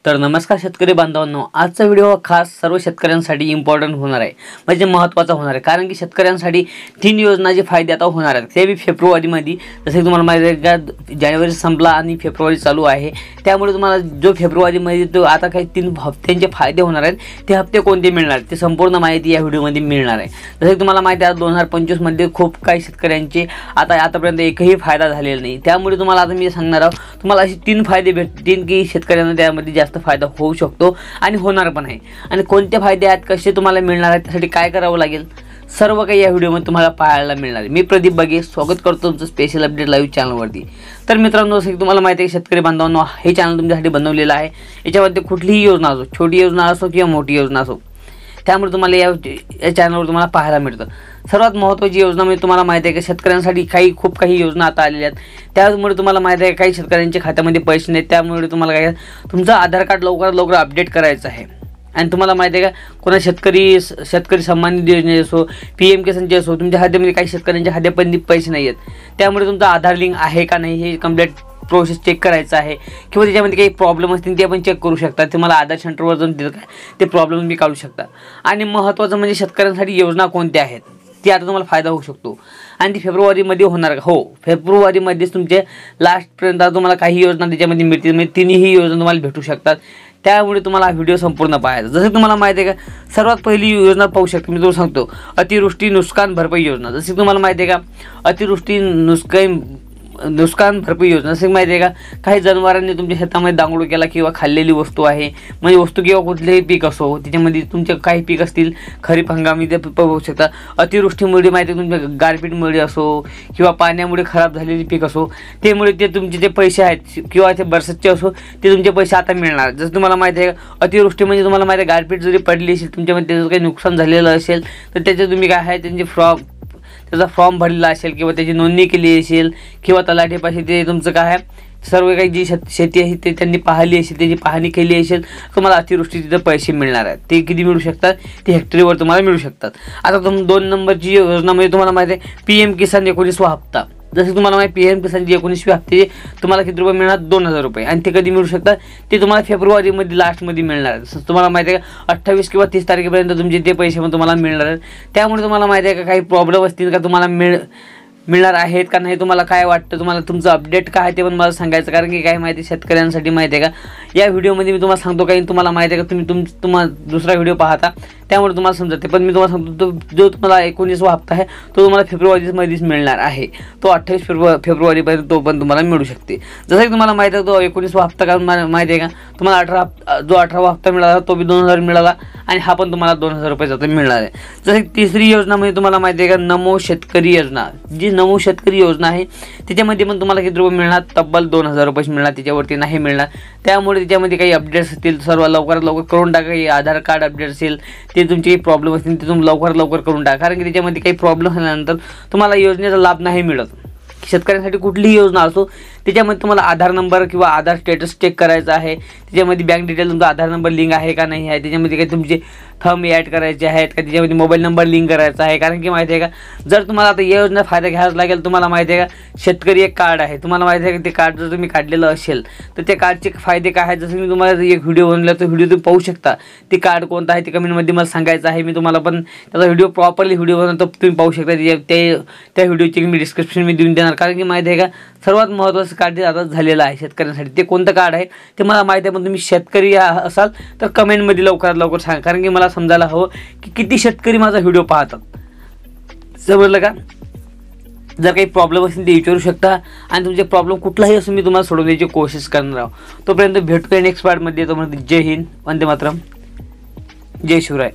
तर नमस्कार शेतकरी बांधवांनो, आजचा व्हिडिओ खास सर्व शेतकऱ्यांसाठी इम्पॉर्टंट होणार आहे, म्हणजे महत्त्वाचा होणार आहे। कारण की शेतकऱ्यांसाठी 3 योजनांचे फायदे आता होणार आहेत, ते बी फेब्रुवारीमध्ये। जसे तुम्हाला माहिती आहे का, जानेवारी संपला आणि फेब्रुवारी चालू आहे, त्यामुळे तुम्हाला जो फेब्रुवारीमध्ये तो आता काही 3 हप्त्यांचे फायदे होणार आहेत, ते हप्ते कोणते मिळणार ते संपूर्ण माहिती या व्हिडिओमध्ये मिळणार आहे। जसे तुम्हाला माहिती आहे 2025 मध्ये खूप काही शेतकऱ्यांचे आतापर्यंत एकही फायदा झालेला नाही, त्यामुळे तुम्हाला आता मी सांगणार आहे, तुम्हाला असे 3 फायदे भेटतील की शेतकऱ्यांना त्यामध्ये जास्त फायदा होऊ शकतो आणि होणार पण आहे। आणि कोणते फायदे आहेत, कसे तुम्हाला मिळणार आहेत, त्यासाठी काय करावं लागेल, सर्व काही या व्हिडिओमध्ये तुम्हाला पाहायला मिळणार आहे। मी प्रदीप बगे स्वागत करतो तुमचं स्पेशल अपडेट लाईव्ह चॅनलवरती। तर मित्रांनो, जसं की तुम्हाला माहिती आहे, शेतकरी बांधवांनो, हे चॅनल तुमच्यासाठी बनवलेलं आहे। याच्यामध्ये कुठलीही योजना असो, छोटी योजना असो किंवा मोठी योजना असो, त्यामुळे तुम्हाला या चॅनलवर तुम्हाला पाहायला मिळतं। सर्वात महत्त्वाची योजना म्हणजे तुम्हाला माहिती आहे की शेतकऱ्यांसाठी खूप काही योजना आता आलेल्या आहेत, त्यामुळे तुम्हाला माहिती आहे काही शेतकऱ्यांच्या खात्यामध्ये पैसे नाहीत, त्यामुळे तुम्हाला काय तुमचं आधार कार्ड लवकरात लवकर अपडेट करायचं आहे। आणि तुम्हाला माहिती आहे का, कोणा शेतकरी सन्मान योजने असो, PM किसानचे असो, तुमच्या खात्यामध्ये काही शेतकऱ्यांच्या खात्यामध्ये पैसे नाही आहेत, त्यामुळे तुमचं आधार लिंक आहे का नाही हे कंप्लीट प्रोसेस चेक करायचं आहे, किंवा त्याच्यामध्ये काही प्रॉब्लेम असतील ते आपण चेक करू शकता। तुम्हाला आधार सेंटरवर जाऊन ते प्रॉब्लेम तुम्ही काढू शकता। आणि महत्त्वाचं म्हणजे शेतकऱ्यांसाठी योजना कोणत्या आहेत ती आता तुम्हाला फायदा होऊ शकतो, आणि ती फेब्रुवारीमध्ये होणार का? हो, फेब्रुवारीमध्येच तुमचे लास्टपर्यंत तुम्हाला काही योजना त्याच्यामध्ये मिळतील, म्हणजे तिन्ही योजना तुम्हाला भेटू शकतात। त्यामुळे तुम्हाला हा व्हिडिओ संपूर्ण पाहायचा। जसं तुम्हाला माहिती आहे का, सर्वात पहिली योजना पाहू शकता, मी तुम्हाला सांगतो, अतिवृष्टी नुकसान भरपाई योजना। जसे तुम्हाला माहिती आहे का, अतिवृष्टी नुकसान भरपाई योजना, जसे माहिती आहे का, काही जनावरांनी तुमच्या शेतामध्ये दांगडू केला किंवा खाल्लेली वस्तू आहे, म्हणजे वस्तू किंवा कुठलेही पीक असो, त्याच्यामध्ये तुमचे काही पीक असतील खरीप हंगामी ते पाहू शकता। अतिवृष्टीमुळे माहिती आहे, तुमच्या गारपीटमुळे असो किंवा पाण्यामुळे खराब झालेली पीक असो, त्यामुळे ते तुमचे जे पैसे आहेत किंवा ते बरसातचे असो, ते तुमचे पैसे आता मिळणार। जसं तुम्हाला माहिती आहे, अतिवृष्टी म्हणजे तुम्हाला माहिती आहे, गारपीट जरी पडली असेल तुमच्यामध्ये, त्याचं काही नुकसान झालेलं असेल तर त्याचे तुम्ही काय आहे त्याचा फॉर्म भरलेला असेल किंवा त्याची नोंदणी केली असेल, किंवा तलाठीपाशी ते तुमचं काय आहे सर्व काही जी शेती आहे ते त्यांनी पाहिली असेल, त्याची पाहणी केली असेल, तुम्हाला अतिवृष्टी तिथं पैसे मिळणार आहेत। ते किती मिळू शकतात, ते हेक्टरीवर तुम्हाला मिळू शकतात। आता 2 नंबरची योजनामध्ये तुम्हाला माहिती आहे PM किसान 19वा हप्ता। जसं तुम्हाला माहिती PM किसानची 19वी हप्ते तुम्हाला किती रुपये मिळणार, 2000 रुपये, आणि ते कधी मिळू शकतात, ते तुम्हाला फेब्रुवारीमध्ये लास्टमध्ये मिळणार आहे। तुम्हाला माहिती आहे का, 28 किंवा 30 तारखेपर्यंत तुमचे ते पैसे पण तुम्हाला मिळणार आहेत। त्यामुळे तुम्हाला माहिती आहे का, काही प्रॉब्लेम असतील का तुम्हाला मिळणार आहेत का नाही, तुम्हाला काय वाटतं, तुम्हाला तुमचं अपडेट काय आहे ते पण मला सांगायचं। कारण की काय माहिती शेतकऱ्यांसाठी माहिती आहे का, या व्हिडिओमध्ये मी तुम्हाला सांगतो, काही तुम्हाला माहिती आहे का, तुम्हाला दुसरा व्हिडिओ पाहता त्यामुळे तुम्हाला समजते, पण मी तुम्हाला सांगतो जो तुम्हाला 19वा हप्ता आहे तो तुम्हाला फेब्रुवारीमध्येच मिळणार आहे, तो 28 फेब्रुवारीपर्यंत तो पण तुम्हाला मिळू शकते। जसं की तुम्हाला माहिती आहे, तो 19वा हप्ता का माहिती आहे का, तुम्हाला 18वा हप्ता मिळाला तो बी 2000 मिळाला, आणि हा पण तुम्हाला 2000 रुपये जाता मिळणार आहे। जसं की तिसरी योजना म्हणजे तुम्हाला माहिती आहे का, नमो शेतकरी योजना। जी नमो शेतकरी योजना आहे त्याच्यामध्ये पण तुम्हाला किती रुपये मिळणार, तब्बल 2000 रुपये मिळणार, त्याच्यावरती नाही मिळणार। त्यामुळे त्याच्यामध्ये काही अपडेट्स असतील सर्व लवकरात लवकर करून टाका। आधार कार्ड अपडेट असेल, ते तुमचे प्रॉब्लेम असतील ते तुम्ही लवकरात लवकर करून टाका, कारण की त्याच्यामध्ये काही प्रॉब्लेम झाल्यानंतर तुम्हाला योजनेचा लाभ नाही मिळत। शेतकऱ्यांसाठी कुठलीही योजना असो, त्याच्यामध्ये तुम्हाला आधार नंबर किंवा आधार स्टेटस चेक करायचा आहे, त्याच्यामध्ये बँक डिटेल तुमचा आधार नंबर लिंक आहे का नाही आहे, त्याच्यामध्ये काही तुमचे थंब ॲड करायचे आहेत का, त्याच्यामध्ये मोबाईल नंबर लिंक करायचा आहे। कारण की माहिती आहे का, जर तुम्हाला आता या योजना फायदा घ्यायला लागेल, तुम्हाला माहिती आहे का, शेतकरी एक कार्ड आहे, तुम्हाला माहिती आहे की ते कार्ड जर तुम्ही काढलेलं असेल तर त्या कार्डचे फायदे काय आहेत, जसं मी तुम्हाला एक व्हिडिओ बनवला, तो व्हिडिओ तुम्ही पाहू शकता। ते कार्ड कोणतं आहे ते कमेंटमध्ये मला सांगायचं आहे, मी तुम्हाला पण त्याचा व्हिडिओ प्रॉपरली व्हिडिओ बनवतो, तुम्ही पाहू शकता। त्या व्हिडिओची मी डिस्क्रिप्शनमध्ये देऊन देणार, कारण की माहिती आहे का, सर्वात महत्त्वाचं कार्ड जे आता झालेलं आहे शेतकऱ्यांसाठी, ते कोणतं कार्ड आहे ते मला माहिती आहे, पण तुम्ही शेतकरी असाल तर कमेंटमध्ये लवकरात लवकर सांगा, कारण की मला समजायला हवं की किती शेतकरी माझा व्हिडिओ पाहतात। समजलं का? जर काही प्रॉब्लेम असेल ते विचारू शकता, आणि तुमचे प्रॉब्लेम कुठलाही असून मी तुम्हाला सोडवण्याची कोशिश करणार आहोत। तोपर्यंत भेटूया नेक्स्ट पार्टमध्ये। तोपर्यंत जय हिंद, वंदे मातरम, जय शिवराय।